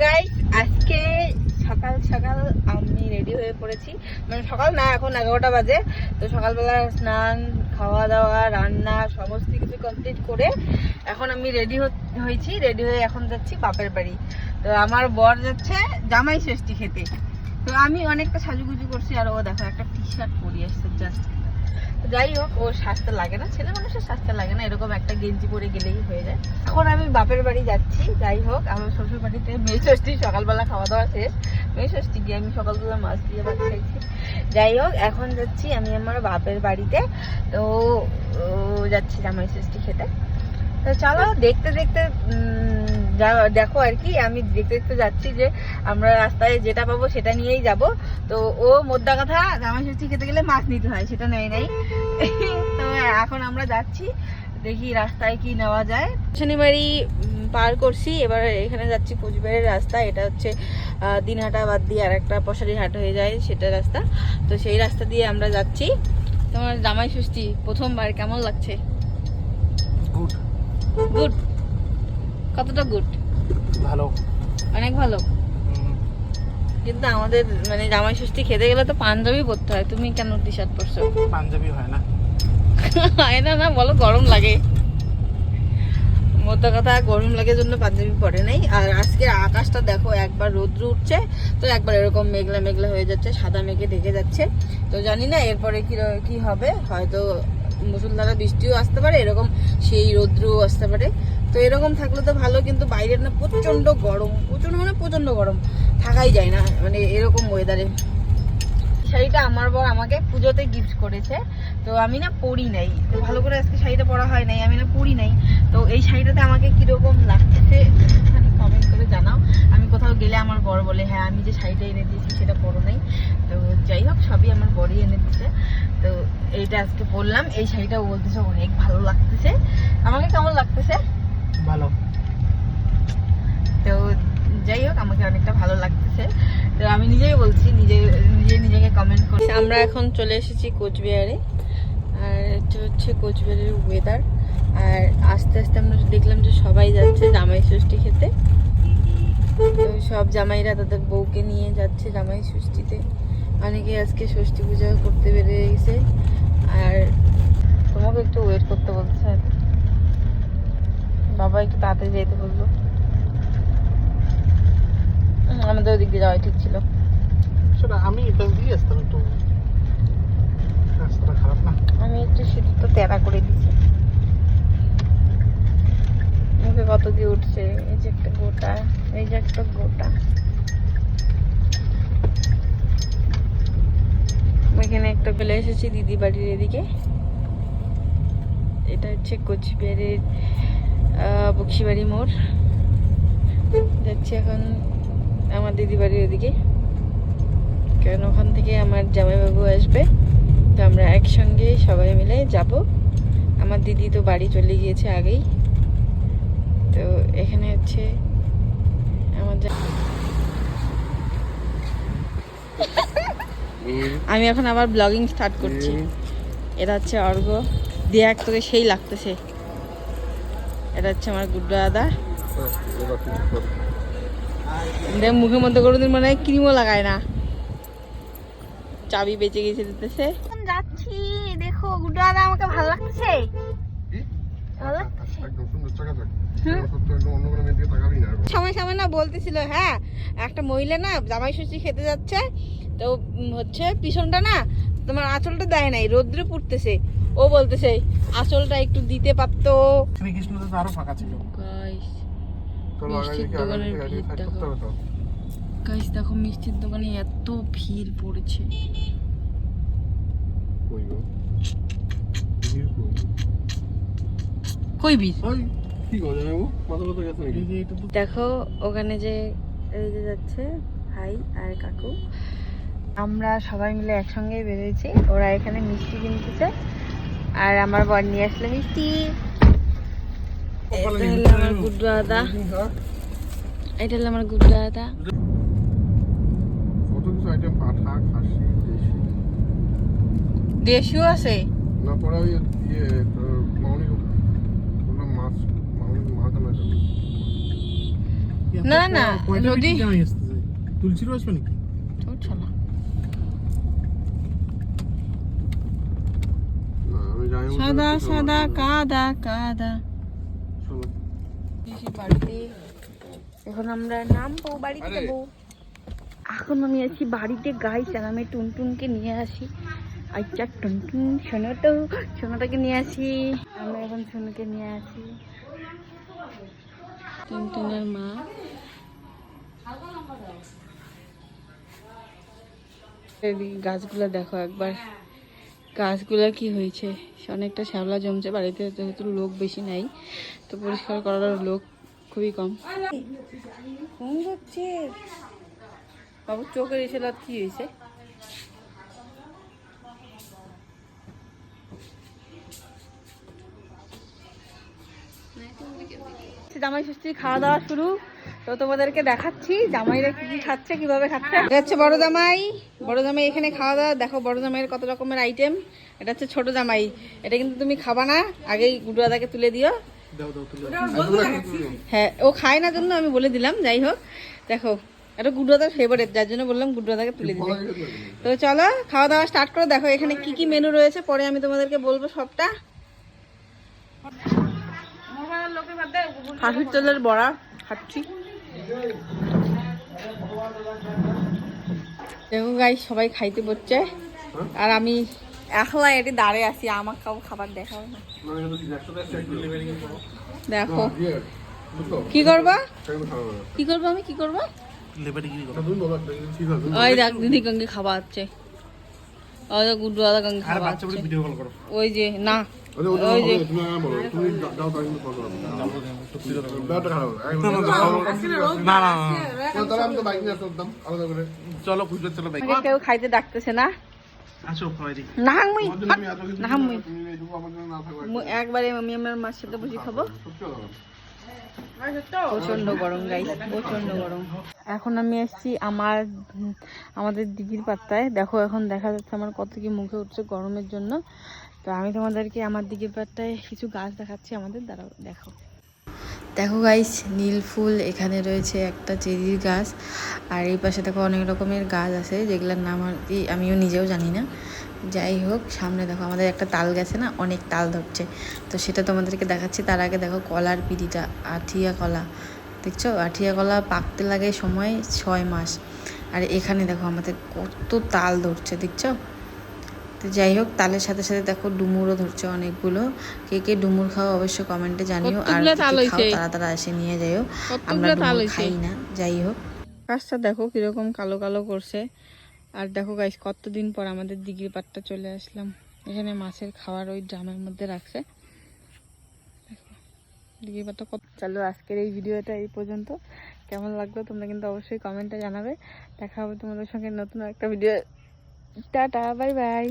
Guys আজকে সকাল সকাল আমি রেডি হয়ে পড়েছি, মানে সকাল না, এখন 11টা বাজে। তো সকালবেলা স্নান, খাওয়া দাওয়া, রান্না সমস্ত কিছু কমপ্লিট করে এখন আমি রেডি হয়েছি। রেডি হয়ে এখন যাচ্ছি বাপের বাড়ি। তো আমার বর যাচ্ছে জামাই ষষ্ঠী খেতে। তো আমি অনেকটা সাজুগুজু করছি, আর ও দেখো একটা টি শার্ট পরে আসছে জাস্ট। যাই হোক, ওর স্বাস্থ্য লাগে না, ছেলে মানুষের স্বাস্থ্য লাগে না, এরকম একটা গেঞ্জি পরে গেলেই হয়ে যায়। এখন আমি বাপের বাড়ি যাচ্ছি। যাই হোক, আমার শ্বশুর বাড়িতে মেয়ে ষষ্ঠী, সকালবেলা খাওয়া দাওয়া শেষ। মেয়ে ষষ্ঠী গিয়ে আমি সকালবেলা মাছ দিয়ে ভাত খাইছি। যাই হোক, এখন যাচ্ছি আমি আমার বাপের বাড়িতে। তো যাচ্ছি জামাই ষষ্ঠী খেতে। তো চলো দেখতে দেখতে দেখো আর কি, আমি দেখতে দেখতে যাচ্ছি যে আমরা রাস্তায় যেটা পাবো সেটা নিয়েই যাব। তো ও মোদ্দা কথা, জামাই ষষ্ঠী খেতে গেলে মাছ নিতে হয়, সেটা নেই নাই। তো এখন আমরা যাচ্ছি, দেখি রাস্তায় কি নেওয়া যায়। শনিবাড়ি পার করছি, এবার এখানে যাচ্ছি কোচবিহারের রাস্তা। এটা হচ্ছে দিনহাটা বাদ দিয়ে আর একটা পশারিহাট হয়ে যায় সেটা রাস্তা। তো সেই রাস্তা দিয়ে আমরা যাচ্ছি। তোমার জামাই ষষ্ঠী প্রথমবার কেমন লাগছে? গুড। গুড? কতটা গুড? ভালো, অনেক ভালো। কিন্তু আমাদের মানে জামাই ষষ্ঠী খেতে গেলে তো পাঞ্জাবি পরতে হয়, তুমি কেন টি শার্ট পরছো? পাঞ্জাবি হয় না। হয় না? না বলো, গরম লাগে। মোদ্দা কথা, গরম লাগে জন্য পাঞ্জাবি পরে নাই। আর আজকে আকাশটা দেখো, একবার রৌদ্র উঠছে তো একবার এরকম মেঘলা মেঘলা হয়ে যাচ্ছে, সাদা মেঘে ঢেকে যাচ্ছে। তো জানি না এরপরে কি হবে, হয়তো মুষলধারা বৃষ্টিও আসতে পারে, এরকম সেই রৌদ্রও আসতে পারে। তো এরকম থাকলে তো ভালো, কিন্তু বাইরের না প্রচন্ড গরম, প্রচন্ড গরম, থাকাই যায় না মানে এরকম ওয়েদারে। শাড়িটা আমার বর আমাকে পুজোতে গিফট করেছে, তো আমি না পরি নাই, তো ভালো করে আজকে শাড়িটা পরা হয় নাই, আমি না পরি নাই। তো এই শাড়িটাতে আমাকে কিরকম লাগছে একটুখানি কমেন্ট করে জানাও। আমি কোথাও গেলে আমার বর বলে, হ্যাঁ আমি যে শাড়িটা এনে দিয়েছি সেটা পরো নাই। তো যাই হোক, সবই আমার বরই এনে দিচ্ছে। তো এইটা আজকে পরলাম, এই শাড়িটা বলতেছে অনেক ভালো লাগতেছে। আমাকে কেমন লাগতেছে? ভালো। তো যাই হোক, আমাকে অনেকটা ভালো লাগতেছে। তো আমি নিজেই বলছি, নিজেকে কমেন্ট করছি। আমরা এখন চলে এসেছি কোচবিহারে, আর এটা হচ্ছে কোচবিহারের ওয়েদার। আর আস্তে আস্তে আমরা দেখলাম যে সবাই যাচ্ছে জামাই ষষ্ঠী খেতে। তো সব জামাইরা তাদের বউকে নিয়ে যাচ্ছে জামাই ষষ্ঠীতে। অনেকে আজকে ষষ্ঠী পূজা করতে বেরিয়ে গেছে। আর তোমাকে একটু ওয়েট করতে বলছে, বাবা একটু তাড়াতাড়ি যেতে বললো। আমাদের ওদিক দিয়ে যাওয়াই ঠিক ছিল। সেটা আমি এটা দিয়ে আসতাম, একটু রাস্তাটা খারাপ না। আমি একটু শুধু তো তেরা করে দিচ্ছি, মুখে কত কি উঠছে। এই যে একটা গোটা, এই যে একটা গোটা। এখানে একটা চলে এসেছি দিদি বাড়ির এদিকে। এটা হচ্ছে কোচবিহারের বক্সিবাড়ি মোড়। যাচ্ছি এখন আমার দিদি বাড়ির ওদিকে, কারণ ওখান থেকে আমার জামাইবাবু আসবে। তো আমরা একসঙ্গে সবাই মিলে যাব। আমার দিদি তো বাড়ি চলে গিয়েছে আগেই। তো এখানে হচ্ছে আমার আমি এখন আবার ব্লগিং স্টার্ট করছি। এটা হচ্ছে অর্ঘ দিয়ে, এক তোকে সেই লাগতেছে। এটা হচ্ছে আমার গুড্ডু দাদা, মুখের মধ্যে কোনোদিন মানে ক্রিমও লাগায় না, চাবি বেঁচে গেছে দিতেছে। যাচ্ছি, দেখো গুড্ডু দাদা আমাকে ভালো লাগছে, ভালো লাগছে। সময় সময় না বলতেছিল, হ্যাঁ একটা মহিলা না জামাই ষষ্ঠী খেতে যাচ্ছে, তো হচ্ছে পিছনটা না তোমার আঁচলটা দেয় নাই, রোদ্রে পুড়তেছে। ও বলতেছে আঁচলটা একটু দিতে পারতো। শ্রীকৃষ্ণতে তো আরো ফাঁকা ছিল। মিষ্টির দোকানের ভিড় দেখো গাইস, দেখো মিষ্টির দোকানে এত ভিড় পড়েছে। কই ভিড়? দেখো ওখানে যে এই যে যাচ্ছে ভাই আর কাকু, আমরা সবাই মিলে একসঙ্গে বেরিয়েছি। ওরা এখানে মিষ্টি কিনতেছে, আর আমার বর নিয়ে আসলো মিষ্টি। এটা হলো আমার গুড্ডু দাদা, এটা হলো আমার গুড্ডু দাদা। দেশিও আছে না, পরে ওই মাউনি মাছ না না কয়টা যদি বিটি জামাই আসতেছে তুলসীরও আসবে নাকি তোর চলো না আমি জানি সাদা সাদা কাদা কাদা বাড়িতে এখন আমরা নামবো বাড়িতে যাবো এখন আমি আছি বাড়িতে গাইস আর আমি টুনটুনকে নিয়ে আসি আচ্ছা টুনটুন সোনাটাকে নিয়ে আসি আমরা এখন সোনুকে নিয়ে আসি টুনটুনের মা গাছগুলো দেখো একবার গাছগুলো কি হয়েছে অনেকটা শ্যাওলা জমছে বাড়িতে যেহেতু লোক বেশি নাই তো পরিষ্কার করার লোক খুবই কম কোন যাচ্ছে বাবু চোখের এসে কি হয়েছে জামাই ষষ্ঠীর খাওয়া দাওয়া শুরু তো তোমাদেরকে দেখাচ্ছি জামাইরা কি কি খাচ্ছে কিভাবে খাচ্ছে এটা হচ্ছে বড় জামাই এখানে খাওয়া দাওয়া দেখো বড় জামাইয়ের কত রকমের আইটেম এটা হচ্ছে ছোট জামাই এটা কিন্তু তুমি খাবা না আগেই গুডু দাদাকে তুলে দিও হ্যাঁ ও খায় না জন্য আমি বলে দিলাম যাই হোক দেখো এটা গুডু দাদার ফেভারিট যার জন্য বললাম গুডু দাদাকে তুলে দিলে তো চলো খাওয়া দাওয়া স্টার্ট করো দেখো এখানে কি কি মেনু রয়েছে পরে আমি তোমাদেরকে বলবো সবটা খাসির তেলের বড়া খাচ্ছি দেখো গাইস সবাই খাইতে বসছে আর আমি একলা এটি দাঁড়িয়ে আছি আমার খাবার দেখাও না দেখো কি করবা আমি কি করবো ওই দেখ দিদি গঙ্গে খাওয়া হচ্ছে ওই দেখ গুড্ডু দাদা গঙ্গে খাওয়া হচ্ছে ওই যে না ওই যে কেউ খাইতে ডাকতেছে না একবারে আমি আমার মার সাথে বসে খাবো প্রচন্ড গরম গাইস প্রচন্ড গরম এখন আমি আসছি আমাদের দিঘির পাত্তায় দেখো এখন দেখা যাচ্ছে আমার কত কি মুখে উঠছে গরমের জন্য তো আমি তোমাদেরকে আমার দিঘির পাত্তায় কিছু গাছ দেখাচ্ছি আমাদের দাঁড়াও দেখো গাইস নীল ফুল এখানে রয়েছে একটা চেরির গাছ আর এই পাশে দেখো অনেক রকমের গাছ আছে যেগুলোর নাম আর কি আমিও নিজেও জানি না যাই হোক সামনে দেখো আমাদের একটা তাল গেছে না অনেক তাল ধরছে তো সেটা তোমাদেরকে দেখাচ্ছি তার আগে দেখো কলার পিড়িটা আঠিয়া কলা দেখছো আঠিয়া কলা পাকতে লাগে সময় 6 মাস আর এখানে দেখো আমাদের কত তাল ধরছে দেখছো তো যাই হোক তালের সাথে সাথে দেখো ডুমুরও ধরছে অনেকগুলো কে কে ডুমুর খাও অবশ্যই কমেন্টে জানিও আর তারা এসে নিয়ে যাইও আমরা ডুমুর খাই না যাই হোক গাছটা দেখো কিরকম কালো কালো করছে আর দেখো গাইস কতদিন পর আমাদের দিঘির পাড়টা চলে আসলাম এখানে মাছের খাবার ওই ড্রামের মধ্যে রাখছে দিঘির পাড়টা কত চলো আজকের এই ভিডিওটা এই পর্যন্ত কেমন লাগলো তোমরা কিন্তু অবশ্যই কমেন্টে জানাবে দেখা হবে তোমাদের সঙ্গে নতুন একটা ভিডিও টাটা বাই বাই